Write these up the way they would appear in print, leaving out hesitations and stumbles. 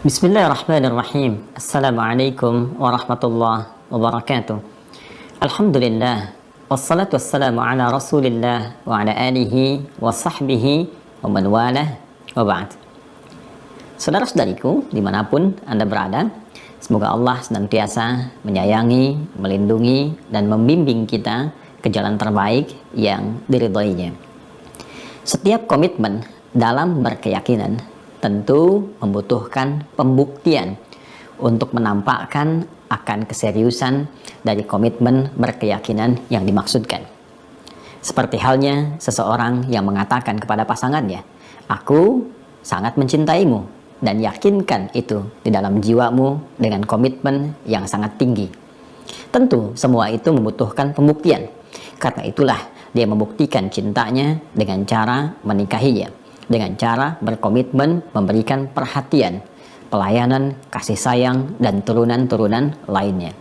Bismillahirrahmanirrahim. Assalamualaikum warahmatullahi wabarakatuh. Alhamdulillah. Wassalatu wassalamu ala rasulillah wa ala alihi wa sahbihi wa man walah wa ba'd. Saudara-saudariku dimanapun Anda berada, semoga Allah senantiasa menyayangi, melindungi, dan membimbing kita ke jalan terbaik yang diridhoinya. Setiap komitmen dalam berkeyakinan tentu membutuhkan pembuktian untuk menampakkan akan keseriusan dari komitmen berkeyakinan yang dimaksudkan. Seperti halnya seseorang yang mengatakan kepada pasangannya, "Aku sangat mencintaimu," dan yakinkan itu di dalam jiwamu dengan komitmen yang sangat tinggi. Tentu semua itu membutuhkan pembuktian. Karena itulah dia membuktikan cintanya dengan cara menikahinya, dengan cara berkomitmen memberikan perhatian, pelayanan, kasih sayang, dan turunan-turunan lainnya.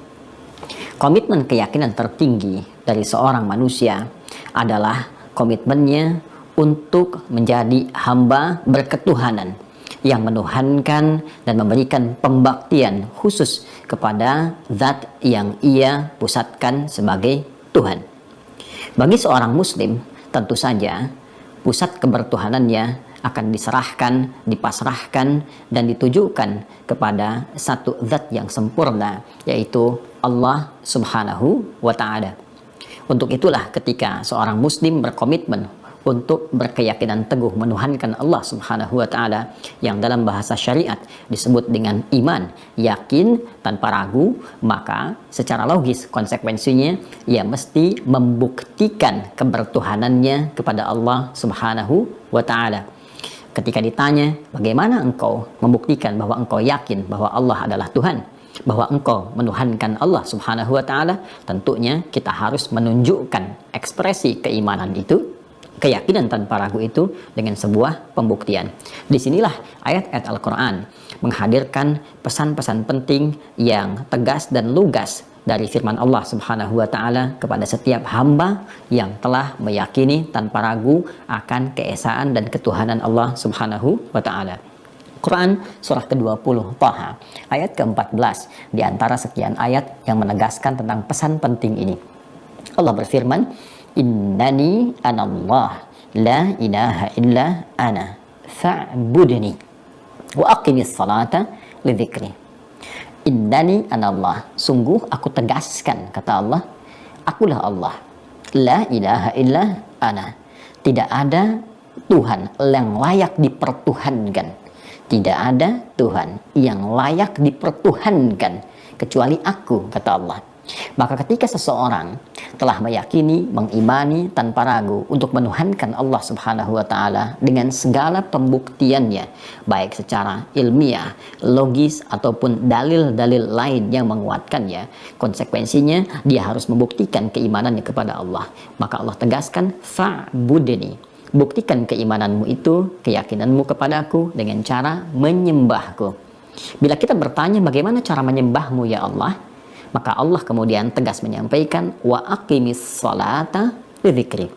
Komitmen keyakinan tertinggi dari seorang manusia adalah komitmennya untuk menjadi hamba berketuhanan yang menuhankan dan memberikan pembaktian khusus kepada zat yang ia pusatkan sebagai Tuhan. Bagi seorang muslim, tentu saja pusat kebertuhanannya akan diserahkan, dipasrahkan, dan ditujukan kepada satu zat yang sempurna, yaitu Allah Subhanahu wa Ta'ala. Untuk itulah ketika seorang muslim berkomitmen untuk berkeyakinan teguh menuhankan Allah Subhanahu wa Ta'ala, yang dalam bahasa syariat disebut dengan iman, yakin tanpa ragu, maka secara logis konsekuensinya ia mesti membuktikan kebertuhanannya kepada Allah Subhanahu wa Ta'ala. Ketika ditanya, bagaimana engkau membuktikan bahwa engkau yakin bahwa Allah adalah Tuhan, bahwa engkau menuhankan Allah Subhanahu wa Ta'ala, tentunya kita harus menunjukkan ekspresi keimanan itu, keyakinan tanpa ragu itu, dengan sebuah pembuktian. Disinilah ayat-ayat Al-Quran menghadirkan pesan-pesan penting yang tegas dan lugas dari firman Allah Subhanahu wa Ta'ala kepada setiap hamba yang telah meyakini tanpa ragu akan keesaan dan ketuhanan Allah Subhanahu wa Ta'ala. Quran surah ke-20 Thaha ayat ke-14 di antara sekian ayat yang menegaskan tentang pesan penting ini. Allah berfirman, "Innani anallah la ilaha illa ana fa'budni wa aqimis salata li dzikri." Innani anallah, sungguh aku tegaskan, kata Allah, akulah Allah. La ilaha illa ana, tidak ada Tuhan yang layak dipertuhankan. Tidak ada Tuhan yang layak dipertuhankan kecuali aku, kata Allah. Maka ketika seseorang telah meyakini, mengimani tanpa ragu untuk menuhankan Allah Subhanahu wa Ta'ala dengan segala pembuktiannya, baik secara ilmiah, logis, ataupun dalil-dalil lain yang menguatkannya, konsekuensinya dia harus membuktikan keimanannya kepada Allah. Maka Allah tegaskan, fa'budni, buktikan keimananmu itu, keyakinanmu kepadaku dengan cara menyembahku. Bila kita bertanya bagaimana cara menyembahmu ya Allah, maka Allah kemudian tegas menyampaikan, wa aqimis salata lidzikri,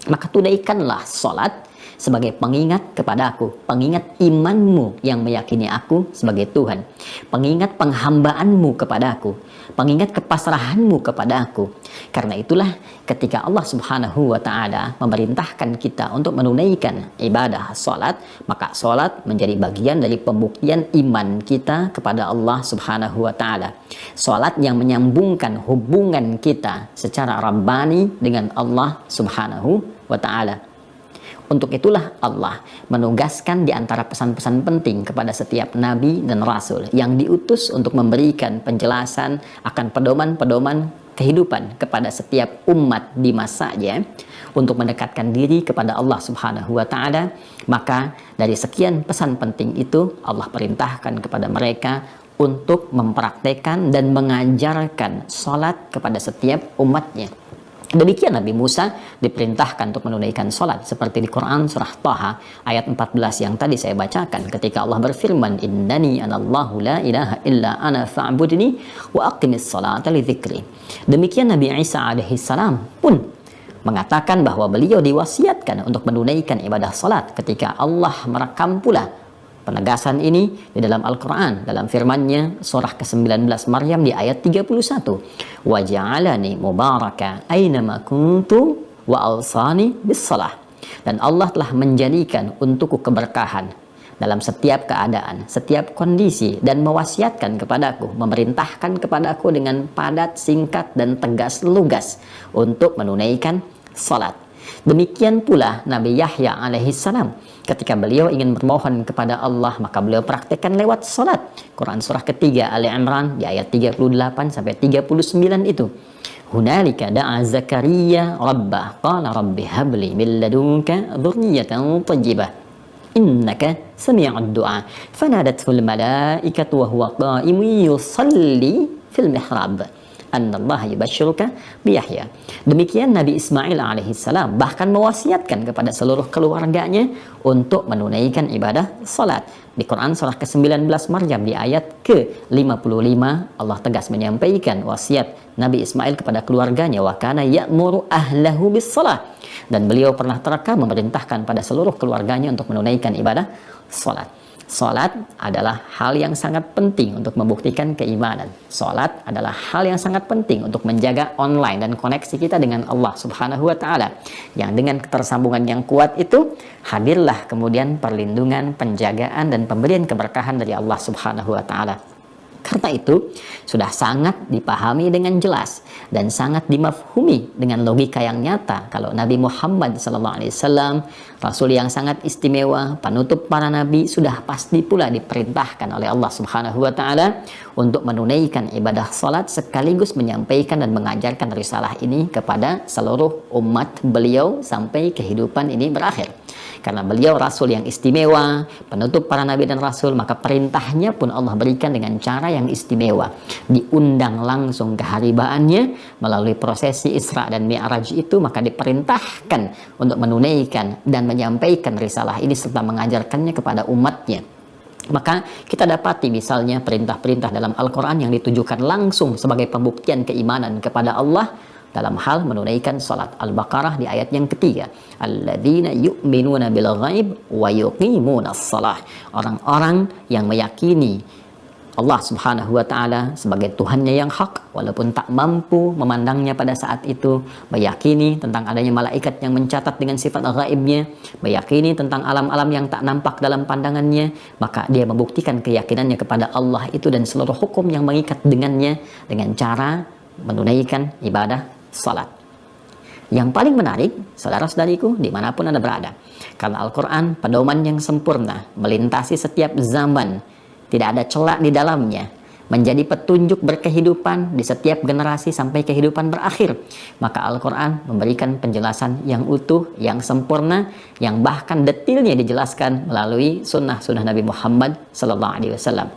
maka tunaikanlah salat sebagai pengingat kepada aku, pengingat imanmu yang meyakini aku sebagai Tuhan, pengingat penghambaanmu kepada aku, pengingat kepasrahanmu kepada aku. Karena itulah ketika Allah Subhanahu wa Ta'ala memerintahkan kita untuk menunaikan ibadah salat, maka salat menjadi bagian dari pembuktian iman kita kepada Allah Subhanahu wa Ta'ala. Salat yang menyambungkan hubungan kita secara rabbani dengan Allah Subhanahu wa Ta'ala. Untuk itulah Allah menugaskan di antara pesan-pesan penting kepada setiap nabi dan rasul yang diutus untuk memberikan penjelasan akan pedoman-pedoman kehidupan kepada setiap umat di masanya untuk mendekatkan diri kepada Allah Subhanahu wa Ta'ala. Maka dari sekian pesan penting itu Allah perintahkan kepada mereka untuk mempraktekkan dan mengajarkan salat kepada setiap umatnya. Demikian Nabi Musa diperintahkan untuk menunaikan salat seperti di Quran surah Thaha ayat 14 yang tadi saya bacakan, ketika Allah berfirman, innani anallahu la ilaha illa ana fa'budni wa aqimis salata li dzikri. Demikian Nabi Isa alaihi salam pun mengatakan bahwa beliau diwasiatkan untuk menunaikan ibadah salat ketika Allah merekam pula penegasan ini di dalam Al-Quran, dalam firman-Nya surah ke-19 Maryam di ayat 31. Wa ja'alani mubaraka aynama kuntu wa awsani bis-shalah. Dan Allah telah menjadikan untukku keberkahan dalam setiap keadaan, setiap kondisi, dan mewasiatkan kepadaku, memerintahkan kepadaku dengan padat, singkat, dan tegas lugas untuk menunaikan salat. Demikian pula Nabi Yahya alaihissalam, ketika beliau ingin bermohon kepada Allah, maka beliau praktekkan lewat salat. Quran surah ketiga Ali Imran di ayat 38 sampai 39 itu. Hunalika da'a Zakaria rabbah qala rabbi habli min ladunka dzurriyyatan thayyibah innaka sami'ud du'a fanadatul malaikatu wa huwa qa'imun yusalli fil mihrab annallaha yubashshiruka bi Yahya. Demikian Nabi Ismail alaihissalam bahkan mewasiatkan kepada seluruh keluarganya untuk menunaikan ibadah salat. Di Quran surah ke-19 Maryam di ayat ke-55 Allah tegas menyampaikan wasiat Nabi Ismail kepada keluarganya, wa kana ya'muru ahlahu bis salah, dan beliau pernah terekam memerintahkan pada seluruh keluarganya untuk menunaikan ibadah salat. Salat adalah hal yang sangat penting untuk membuktikan keimanan. Salat adalah hal yang sangat penting untuk menjaga online dan koneksi kita dengan Allah Subhanahu wa taala. Yang dengan ketersambungan yang kuat itu hadirlah kemudian perlindungan, penjagaan, dan pemberian keberkahan dari Allah Subhanahu wa taala. Karena itu sudah sangat dipahami dengan jelas dan sangat dimafhumi dengan logika yang nyata kalau Nabi Muhammad SAW, Rasul yang sangat istimewa, penutup para nabi, sudah pasti pula diperintahkan oleh Allah Subhanahu wa taala untuk menunaikan ibadah salat sekaligus menyampaikan dan mengajarkan risalah ini kepada seluruh umat beliau sampai kehidupan ini berakhir. Karena beliau Rasul yang istimewa, penutup para nabi dan rasul, maka perintahnya pun Allah berikan dengan cara yang istimewa. Diundang langsung keharibaannya melalui prosesi Isra dan Mi'raj itu, maka diperintahkan untuk menunaikan dan menyampaikan risalah ini serta mengajarkannya kepada umatnya. Maka kita dapati misalnya perintah-perintah dalam Al-Quran yang ditujukan langsung sebagai pembuktian keimanan kepada Allah dalam hal menunaikan salat. Al-Baqarah di ayat yang ketiga, alladzina yu'minuna bil ghaib wa yuqimunas shalah. Orang-orang yang meyakini Allah Subhanahu wa taala sebagai Tuhannya yang hak walaupun tak mampu memandangnya pada saat itu, meyakini tentang adanya malaikat yang mencatat dengan sifat ghaibnya, meyakini tentang alam-alam yang tak nampak dalam pandangannya, maka dia membuktikan keyakinannya kepada Allah itu dan seluruh hukum yang mengikat dengannya dengan cara menunaikan ibadah salat. Yang paling menarik, saudara-saudariku, dimanapun Anda berada, karena Al-Quran pedoman yang sempurna, melintasi setiap zaman, tidak ada celak di dalamnya, menjadi petunjuk berkehidupan di setiap generasi sampai kehidupan berakhir. Maka Al-Quran memberikan penjelasan yang utuh, yang sempurna, yang bahkan detailnya dijelaskan melalui sunnah-sunnah Nabi Muhammad SAW.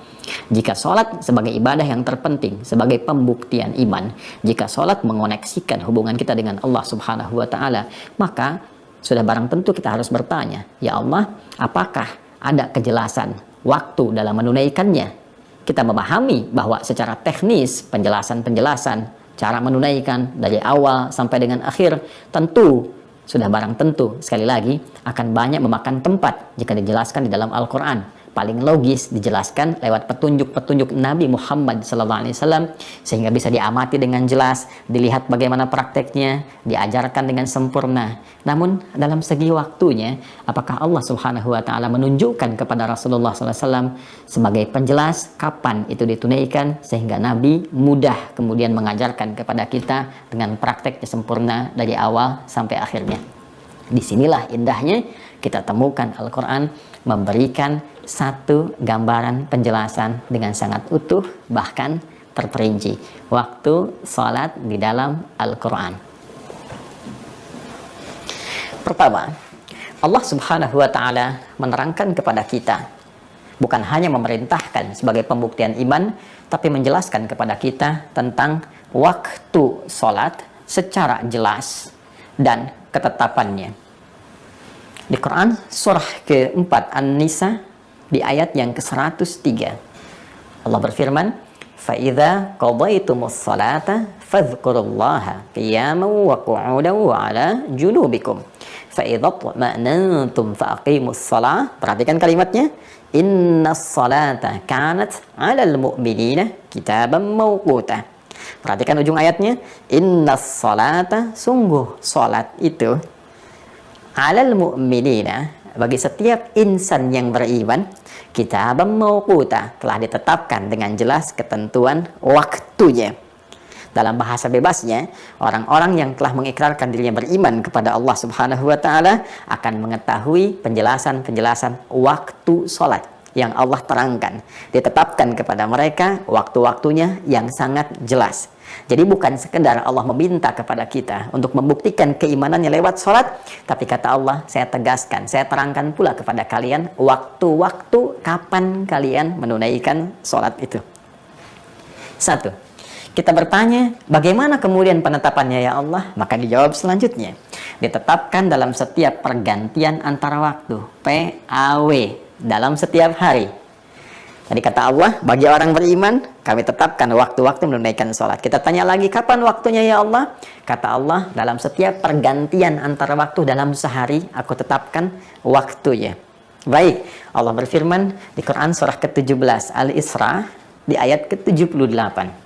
Jika sholat sebagai ibadah yang terpenting, sebagai pembuktian iman, jika sholat mengoneksikan hubungan kita dengan Allah Subhanahu wa taala, maka sudah barang tentu kita harus bertanya, ya Allah, apakah ada kejelasan waktu dalam menunaikannya? Kita memahami bahwa secara teknis penjelasan-penjelasan cara menunaikan dari awal sampai dengan akhir tentu sudah barang tentu sekali lagi akan banyak memakan tempat jika dijelaskan di dalam Al-Quran. Paling logis dijelaskan lewat petunjuk-petunjuk Nabi Muhammad SAW sehingga bisa diamati dengan jelas, dilihat bagaimana prakteknya, diajarkan dengan sempurna. Namun dalam segi waktunya, apakah Allah Subhanahu wa taala menunjukkan kepada Rasulullah SAW sebagai penjelas kapan itu ditunaikan sehingga Nabi mudah kemudian mengajarkan kepada kita dengan prakteknya sempurna dari awal sampai akhirnya. Disinilah indahnya kita temukan Al-Quran memberikan satu gambaran penjelasan dengan sangat utuh bahkan terperinci waktu salat di dalam Al-Quran. Pertama, Allah Subhanahu wa taala menerangkan kepada kita, bukan hanya memerintahkan sebagai pembuktian iman, tapi menjelaskan kepada kita tentang waktu salat secara jelas dan ketetapannya. Di Quran surah ke-4 An-Nisa di ayat yang ke-103 Allah berfirman, فَإِذَا قَضَيْتُمُ الصَّلَاةَ فَاذْكُرُوا اللَّهَ قِيَامًا وَقُعُودًا وَعَلَى جُنُوبِكُمْ فَإِذَا اطْمَأْنَنْتُمْ فَأَقِيمُوا الصَّلَاةَ. Perhatikan kalimatnya, Innas salata kanat 'alal mu'minina kitaban mawquta. Perhatikan ujung ayatnya. Innas salata, sungguh salat itu, 'alal mu'minina, bagi setiap insan yang beriman, kitaban mawquta, telah ditetapkan dengan jelas ketentuan waktunya. Dalam bahasa bebasnya, orang-orang yang telah mengikrarkan dirinya beriman kepada Allah Subhanahu wa taala akan mengetahui penjelasan-penjelasan waktu salat yang Allah terangkan. Ditetapkan kepada mereka waktu-waktunya yang sangat jelas. Jadi bukan sekedar Allah meminta kepada kita untuk membuktikan keimanannya lewat salat, tapi kata Allah, saya tegaskan, saya terangkan pula kepada kalian waktu-waktu kapan kalian menunaikan salat itu. Satu, kita bertanya, bagaimana kemudian penetapannya ya Allah? Maka dijawab selanjutnya, ditetapkan dalam setiap pergantian antara waktu, PAW, dalam setiap hari. Tadi kata Allah, bagi orang beriman, kami tetapkan waktu-waktu menunaikan sholat. Kita tanya lagi, kapan waktunya ya Allah? Kata Allah, dalam setiap pergantian antara waktu dalam sehari, aku tetapkan waktunya. Baik, Allah berfirman di Quran surah ke-17 Al-Isra di ayat ke-78.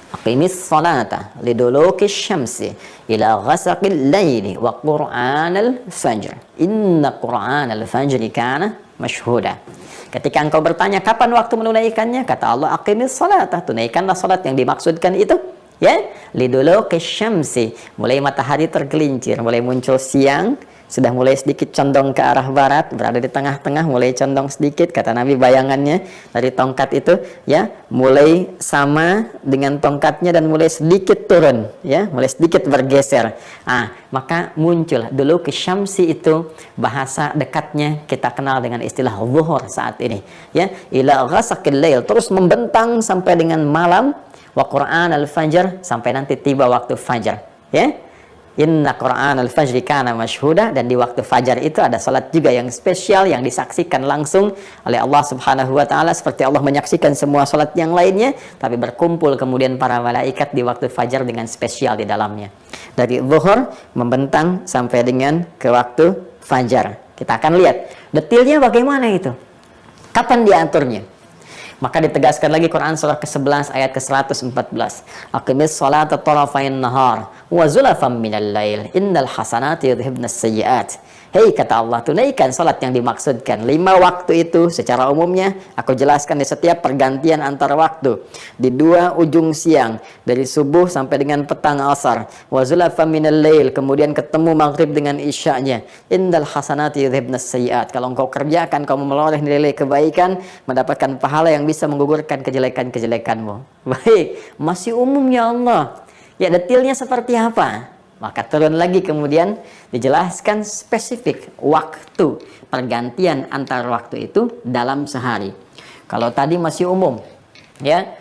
Aqimis salata liduluki syamsi ila ghasaqil laili wa qur'anal fajr. Inna qur'anal fajri kana masyhuda. Ketika engkau bertanya kapan waktu menunaikannya, kata Allah, aqimis salata, tunaikanlah salat yang dimaksudkan itu. Ya, liduluki syamsi, mulai matahari tergelincir, mulai muncul siang, sudah mulai sedikit condong ke arah barat, berada di tengah-tengah, mulai condong sedikit, kata Nabi bayangannya dari tongkat itu, ya, mulai sama dengan tongkatnya dan mulai sedikit turun, ya, mulai sedikit bergeser. Maka muncul dulu ke syamsi itu, bahasa dekatnya kita kenal dengan istilah zuhur saat ini, ya, ila ghasaqil lail, terus membentang sampai dengan malam, wa Qur'an al-fajr, sampai nanti tiba waktu fajar, ya. Inna Qur'an al-fajri kana masyhuda, dan di waktu fajar itu ada salat juga yang spesial yang disaksikan langsung oleh Allah Subhanahu wa taala, seperti Allah menyaksikan semua salat yang lainnya, tapi berkumpul kemudian para malaikat di waktu fajar dengan spesial di dalamnya. Dari zuhur membentang sampai dengan ke waktu fajar. Kita akan lihat detailnya bagaimana itu. Kapan diaturnya? Maka ditegaskan lagi Quran surah ke-11 ayat ke-114. Aqimis salata tarafain nahar wa zulafan minal lail innal hasanati yudhibnas sayyiat. Hei, kata Allah, tunaikan salat yang dimaksudkan 5 waktu itu secara umumnya aku jelaskan di setiap pergantian antara waktu, di 2 ujung siang, dari subuh sampai dengan petang asar, wa zulafan minal lail, kemudian ketemu maghrib dengan isya'nya. Innal hasanati yudhibnas sayyiat. Kalau engkau kerjakan, kamu meloreh nilai kebaikan, mendapatkan pahala yang bisa menggugurkan kejelekan-kejelekanmu. Baik, masih umum ya Allah. Ya, detailnya seperti apa? Maka turun lagi kemudian dijelaskan spesifik waktu pergantian antar waktu itu dalam sehari. Kalau tadi masih umum, ya,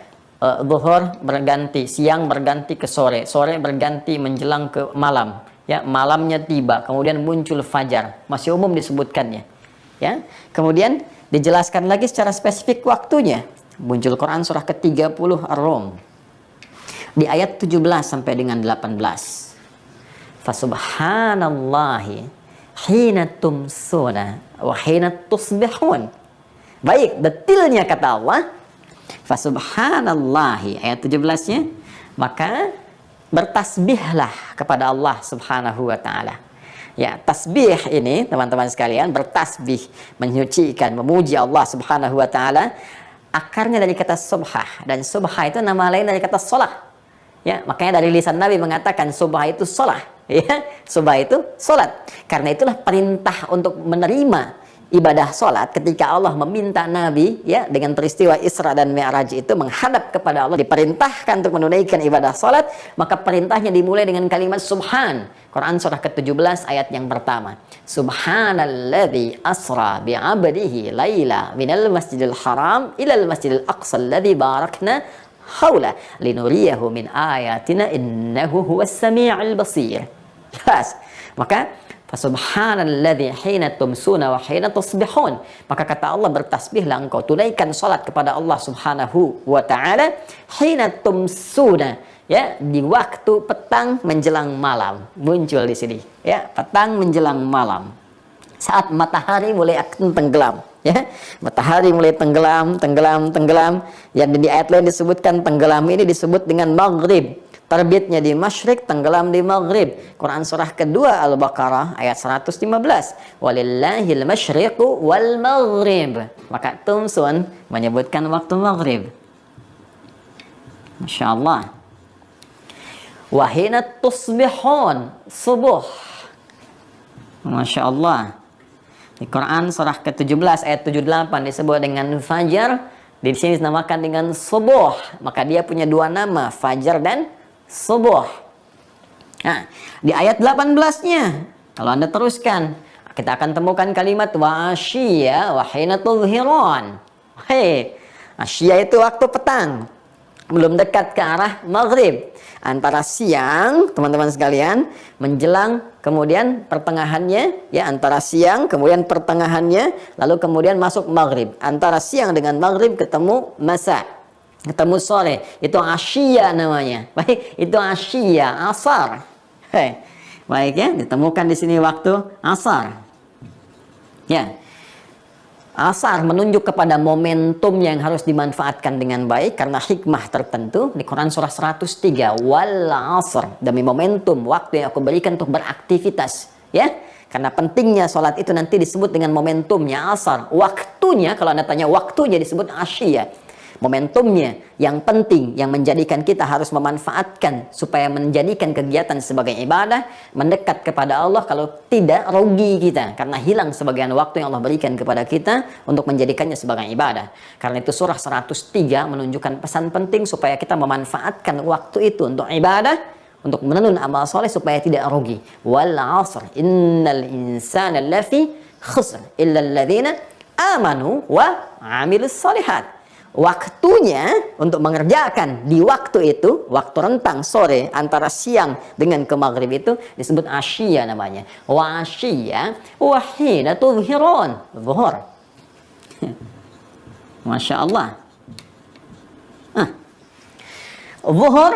zuhur berganti, siang berganti ke sore, sore berganti menjelang ke malam, ya, malamnya tiba, kemudian muncul fajar, masih umum disebutkannya, ya. Kemudian dijelaskan lagi secara spesifik waktunya, muncul Quran surah ke-30 Ar-Rum di ayat 17 sampai dengan 18. Fasubhanallahi hina tumsuna wa hina tusbihun. Baik, detailnya kata Allah, fasubhanallahi, ayat 17-nya, maka bertasbihlah kepada Allah Subhanahu wa taala. Ya, tasbih ini teman-teman sekalian, bertasbih, menyucikan, memuji Allah Subhanahu wa taala, akarnya dari kata subhah, dan subhah itu nama lain dari kata shalah. Ya, makanya dari lisan Nabi mengatakan subhah itu shalah. Ya, subah itu sholat. Karena itulah perintah untuk menerima ibadah sholat ketika Allah meminta Nabi, ya, dengan peristiwa Isra dan Mi'raj itu menghadap kepada Allah, diperintahkan untuk menunaikan ibadah sholat, maka perintahnya dimulai dengan kalimat subhan. Quran surah ke-17 ayat yang pertama. Subhanalladzi asra bi'abdihi laila minal masjidil haram ilal masjidil aqsa alladzi barakna haula linuriyahu min ayatina innahu huwas sami'ul basir. Jelas. Maka fasubhanalladzi hina tumsuna wa hina tusbihun. Maka kata Allah, bertasbihlah engkau, tunaikan salat kepada Allah Subhanahu wa taala hina tumsuna, ya, di waktu petang menjelang malam. Muncul di sini, ya, petang menjelang malam. Saat matahari mulai akan tenggelam, Ya, matahari mulai tenggelam, tenggelam, tenggelam. Yang di ayat lain disebutkan tenggelam ini disebut dengan maghrib. Terbitnya di masyrik, tenggelam di maghrib. Quran surah kedua Al-Baqarah ayat 115. Walillahil masyriqu wal maghrib. Maka Tumsun menyebutkan waktu maghrib. Masya Allah. Wahina tusbihun, subuh. Masya Allah. Di Quran surah ke-17 ayat 78 disebut dengan fajar. Di sini dinamakan dengan subuh. Maka dia punya dua nama, fajar dan subuh. Nah, di ayat 18-nya, kalau Anda teruskan, kita akan temukan kalimat wa asyiya wa hina tudhiron. Hei, asyiya itu waktu petang, belum dekat ke arah maghrib. Antara siang, teman-teman sekalian, menjelang kemudian pertengahannya, ya, antara siang kemudian pertengahannya, lalu kemudian masuk maghrib. Antara siang dengan maghrib ketemu masa, ketemu sore, itu asyiya namanya. Baik, itu asyiya, asar. Hei, baik ya, ditemukan di sini waktu asar. Ya. Asar menunjuk kepada momentum yang harus dimanfaatkan dengan baik karena hikmah tertentu. Di Quran surah 103, wal asr, demi momentum waktu yang aku berikan untuk beraktivitas, ya. Karena pentingnya sholat itu nanti disebut dengan momentumnya asar. Waktunya, kalau Anda tanya waktunya, disebut asyia. Momentumnya yang penting, yang menjadikan kita harus memanfaatkan supaya menjadikan kegiatan sebagai ibadah, mendekat kepada Allah. Kalau tidak, rugi kita karena hilang sebagian waktu yang Allah berikan kepada kita untuk menjadikannya sebagai ibadah. Karena itu surah 103 menunjukkan pesan penting supaya kita memanfaatkan waktu itu untuk ibadah, untuk menenun amal soleh supaya tidak rugi. Wal asr innal insana lafi khusr illa alladhina amanu wa amilus solihat. Waktunya untuk mengerjakan di waktu itu, waktu rentang sore antara siang dengan ke maghrib itu disebut asyia namanya. Wa asyia wa hina tudhiron, zuhur. Masya Allah. Zuhur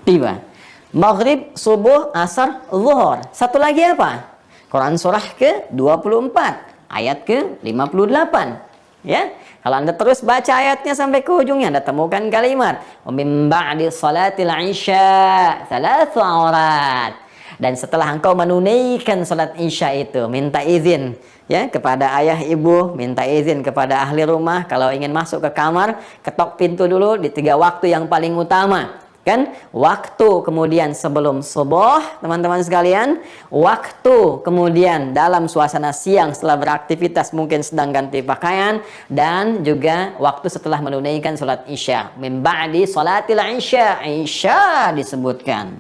tiba. Maghrib, subuh, asar, zuhur. Satu lagi apa? Quran surah ke-24 ayat ke-58. Ya, kalau Anda terus baca ayatnya sampai ke ujungnya, Anda temukan kalimat min ba'di salatil isya thalathu aurat. Dan setelah engkau menunaikan salat isya itu, minta izin ya kepada ayah ibu, minta izin kepada ahli rumah. Kalau ingin masuk ke kamar, ketok pintu dulu di 3 waktu yang paling utama. Kan waktu kemudian sebelum subuh, teman-teman sekalian, waktu kemudian dalam suasana siang setelah beraktivitas mungkin sedang ganti pakaian, dan juga waktu setelah menunaikan salat isya. Min ba'di salatil isya, isya disebutkan.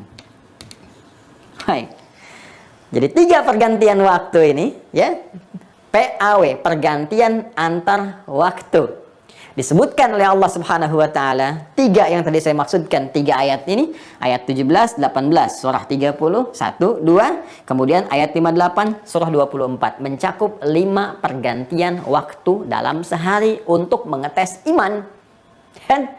Baik. Jadi 3 pergantian waktu ini ya. PAW, pergantian antar waktu. Disebutkan oleh Allah Subhanahu wa taala 3 yang tadi saya maksudkan, 3 ayat ini, ayat 17, 18 surah 31, 2, kemudian ayat 58 surah 24 mencakup 5 pergantian waktu dalam sehari untuk mengetes iman. Dan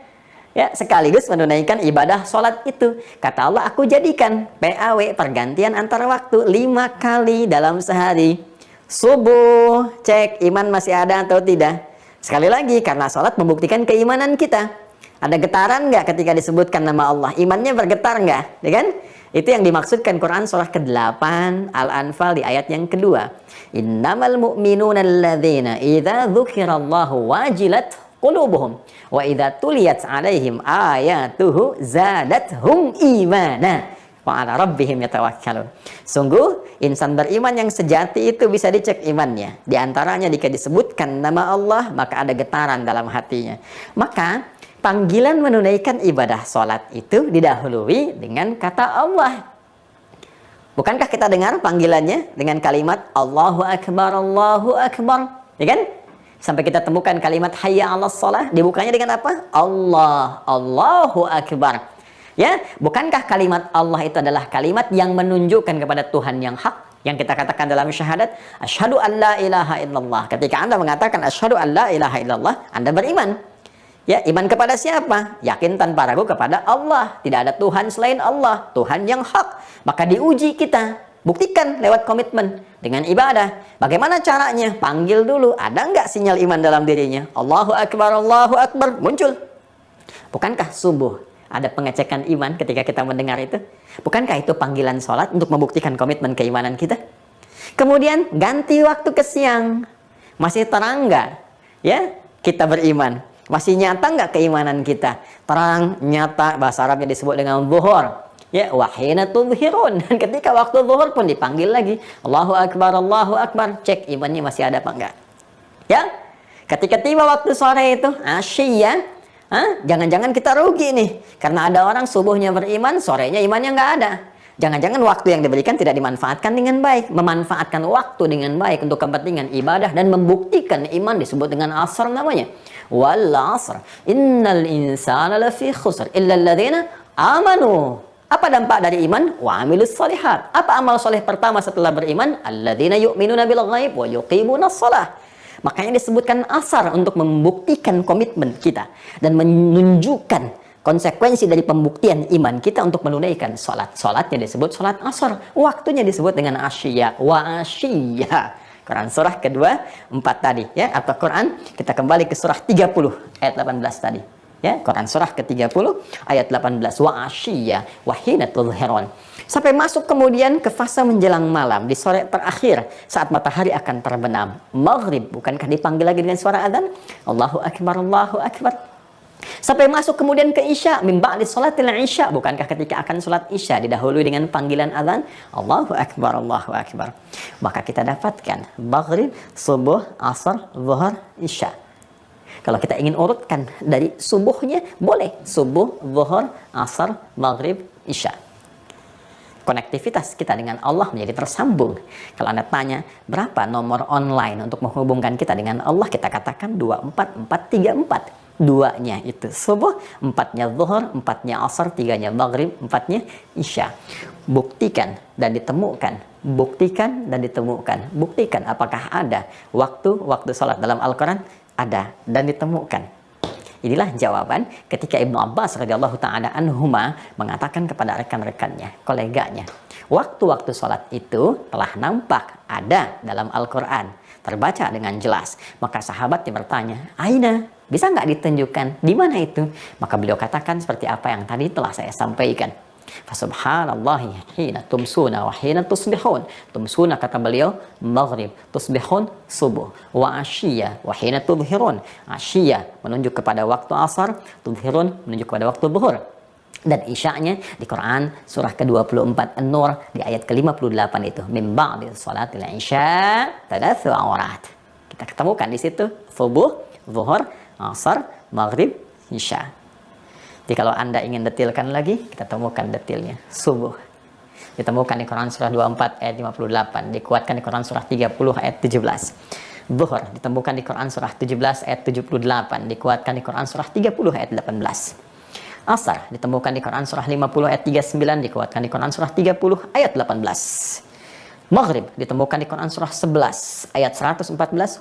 ya, sekaligus menunaikan ibadah sholat itu. Kata Allah, aku jadikan PAW, pergantian antara waktu 5 kali dalam sehari. Subuh, cek iman masih ada atau tidak. Sekali lagi, karena sholat membuktikan keimanan kita. Ada getaran nggak ketika disebutkan nama Allah? Imannya bergetar nggak? Ya kan? Itu yang dimaksudkan Quran surah ke-8 Al-Anfal di ayat yang kedua. Innamal mu'minuna alladzina idza dzukirallahu wajilat qulubuhum wa idza tuliyat alaihim ayatuhu zadathum imana wa ala rabbihim yatawakkalun. Sungguh insan beriman yang sejati itu bisa dicek imannya. Di antaranya jika disebutkan nama Allah, maka ada getaran dalam hatinya. Maka panggilan menunaikan ibadah sholat itu didahului dengan kata Allah. Bukankah kita dengar panggilannya dengan kalimat Allahu Akbar, Allahu Akbar, ya kan? Sampai kita temukan kalimat hayya 'alas shalah, dibukanya dengan apa? Allah, Allahu Akbar. Ya, bukankah kalimat Allah itu adalah kalimat yang menunjukkan kepada Tuhan yang hak, yang kita katakan dalam syahadat, asyhadu an la ilaha illallah. Ketika Anda mengatakan asyhadu an la ilaha illallah, Anda beriman. Ya, iman kepada siapa? Yakin tanpa ragu kepada Allah. Tidak ada Tuhan selain Allah, Tuhan yang hak. Maka diuji kita Buktikan lewat komitmen dengan ibadah. Bagaimana caranya? Panggil dulu, ada nggak sinyal iman dalam dirinya? Allahu Akbar, muncul. Bukankah subuh ada pengecekan iman ketika kita mendengar itu? Bukankah itu panggilan sholat untuk membuktikan komitmen keimanan kita? Kemudian ganti waktu ke siang. Masih terang nggak? Ya, kita beriman. Masih nyata nggak keimanan kita? Terang, nyata, bahasa Arabnya disebut dengan zuhur. Ya, wahina tudhirun. Dan ketika waktu zuhur pun dipanggil lagi. Allahu Akbar. Cek imannya masih ada apa enggak. Ya, ketika tiba waktu sore itu, asyiyah, jangan-jangan kita rugi nih. Karena ada orang subuhnya beriman, sorenya imannya nggak ada. Jangan-jangan waktu yang diberikan tidak dimanfaatkan dengan baik. Memanfaatkan waktu dengan baik untuk kepentingan ibadah dan membuktikan iman disebut dengan asr namanya. Wal asr, innal insana lafi khusr illa alladhina amanu. Apa dampak dari iman? Wa amilus shalihat. Apa amal soleh pertama setelah beriman? Alladzina yu'minuna bil ghaib wa yuqimunas shalah. Makanya disebutkan asar untuk membuktikan komitmen kita dan menunjukkan konsekuensi dari pembuktian iman kita untuk menunaikan salat. Salatnya disebut salat asar. Waktunya disebut dengan asyiyah wa asyiyah. Quran surah kedua 4 tadi ya, atau Quran kita kembali ke surah 30 ayat 18 tadi. Ya, Quran surah ke-30 ayat 18, wa asyiyya wa hina tudhhirun. Sampai masuk kemudian ke fase menjelang malam, di sore terakhir saat matahari akan terbenam. Maghrib, bukankah dipanggil lagi dengan suara adzan? Allahu Akbar, Allahu Akbar. Sampai masuk kemudian ke isya, min ba'di salatil isya, bukankah ketika akan salat isya didahului dengan panggilan adzan? Allahu Akbar, Allahu Akbar. Maka kita dapatkan maghrib, subuh, asar, zuhur, isya. Kalau kita ingin urutkan dari subuhnya, boleh. Subuh, zuhur, asar, maghrib, isya. Konektivitas kita dengan Allah menjadi tersambung. Kalau Anda tanya, berapa nomor online untuk menghubungkan kita dengan Allah? Kita katakan 24434. Duanya itu subuh, 4-nya zuhur, 4-nya asar, 3-nya maghrib, 4-nya isya. Buktikan dan ditemukan. Buktikan dan ditemukan. Buktikan apakah ada waktu salat dalam Al-Quran? Ada dan ditemukan. Inilah jawaban ketika Ibnu Abbas radhiyallahu ta'ala anhuma mengatakan kepada rekan-rekannya, koleganya, waktu-waktu sholat itu telah nampak ada dalam Al-Quran, terbaca dengan jelas. Maka sahabatnya bertanya, Aina, bisa nggak ditunjukkan di mana itu? Maka beliau katakan seperti apa yang tadi telah saya sampaikan. Fasubhanallahi hina tumsuna wa hina tusbihun. Tumsuna kata beliau maghrib, tusbihun subuh, wa asyiyah wa hina tudhhirun. Asyiyah menunjuk kepada waktu asar, tudhhirun menunjuk kepada waktu zuhur. Dan isya'nya di Quran surah ke-24 An-Nur di ayat ke-58 itu, min ba'di salatil isya tadatsu awrat. Kita ketemukan di situ subuh, zuhur, asar, maghrib, isya. Jadi kalau Anda ingin detilkan lagi, kita temukan detilnya. Subuh ditemukan di Quran surah 24 ayat 58, dikuatkan di Quran surah 30 ayat 17. Zuhur ditemukan di Quran surah 17 ayat 78, dikuatkan di Quran surah 30 ayat 18. Asar ditemukan di Quran surah 50 ayat 39, dikuatkan di Quran surah 30 ayat 18. Maghrib ditemukan di Quran surah 11 ayat 114,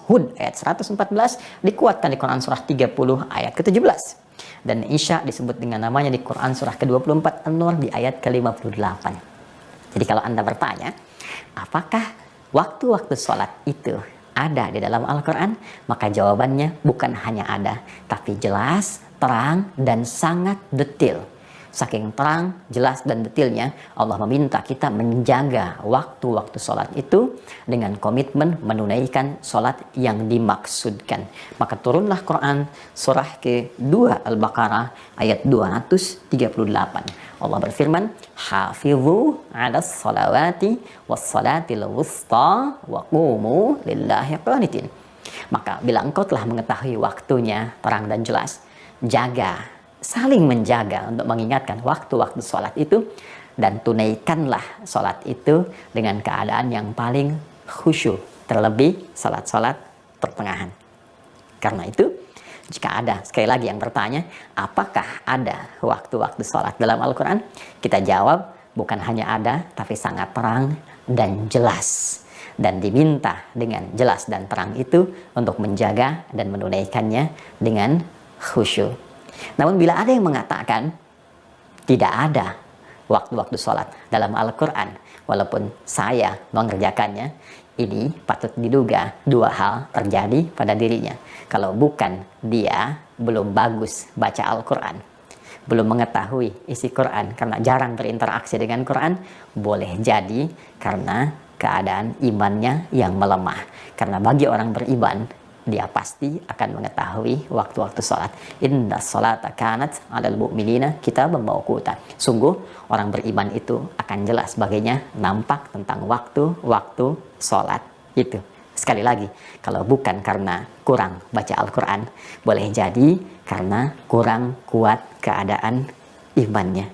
Hud ayat 114, dikuatkan di Quran surah 30 ayat ke-17. Dan isya disebut dengan namanya di Quran surah ke-24 An-Nur di ayat ke-58. Jadi kalau Anda bertanya, apakah waktu-waktu sholat itu ada di dalam Al-Quran? Maka jawabannya bukan hanya ada, tapi jelas, terang, dan sangat detil. Saking terang, jelas, dan detilnya, Allah meminta kita menjaga waktu-waktu sholat itu dengan komitmen menunaikan sholat yang dimaksudkan. Maka turunlah Quran surah ke-2 Al-Baqarah ayat 238. Allah berfirman, Hafidhu 'alas salawati was salatil wusta wa qumu lillahi qanitin. Maka bila engkau telah mengetahui waktunya terang dan jelas, jaga, saling menjaga untuk mengingatkan waktu-waktu sholat itu, dan tunaikanlah sholat itu dengan keadaan yang paling khusyuk, terlebih sholat-sholat pertengahan. Karena itu, jika ada sekali lagi yang bertanya, apakah ada waktu-waktu sholat dalam Al-Quran? Kita jawab, bukan hanya ada, tapi sangat terang dan jelas. Dan diminta dengan jelas dan terang itu untuk menjaga dan menunaikannya dengan khusyuk. Namun bila ada yang mengatakan tidak ada waktu-waktu sholat dalam Al-Quran. Walaupun saya mengerjakannya, ini patut diduga dua hal terjadi pada dirinya. Kalau bukan dia belum bagus baca Al-Quran, belum mengetahui isi Quran karena jarang berinteraksi dengan Quran, boleh jadi karena keadaan imannya yang melemah. Karena bagi orang beriman, dia pasti akan mengetahui waktu-waktu sholat. Inna sholata kanat alal mu'minina kitaban mawquta. Sungguh orang beriman itu akan jelas baginya nampak tentang waktu-waktu sholat itu. Sekali lagi, kalau bukan karena kurang baca Al-Quran, boleh jadi karena kurang kuat keadaan imannya.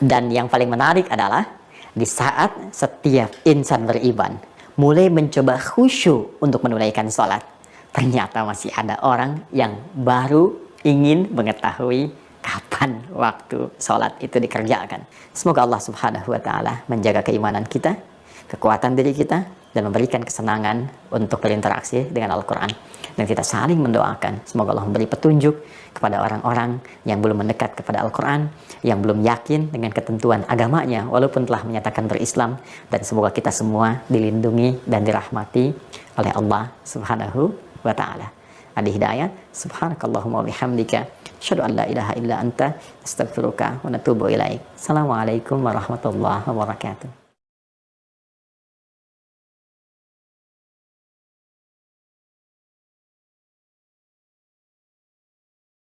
Dan yang paling menarik adalah di saat setiap insan beriman mulai mencoba khusyuk untuk menunaikan sholat, ternyata masih ada orang yang baru ingin mengetahui kapan waktu sholat itu dikerjakan. Semoga Allah Subhanahu wa Ta'ala menjaga keimanan kita, kekuatan diri kita, dan memberikan kesenangan untuk berinteraksi dengan Al-Quran. Dan kita saling mendoakan semoga Allah memberi petunjuk kepada orang-orang yang belum mendekat kepada Al-Quran, yang belum yakin dengan ketentuan agamanya walaupun telah menyatakan berislam. Dan semoga kita semua dilindungi dan dirahmati oleh Allah Subhanahu wa Ta'ala. Adi Hidayat, subhanakallahumma wa bihamdika, asyhadu an la ilaha illa anta, astaghfiruka wa natubu ilaik. Assalamualaikum warahmatullahi wabarakatuh.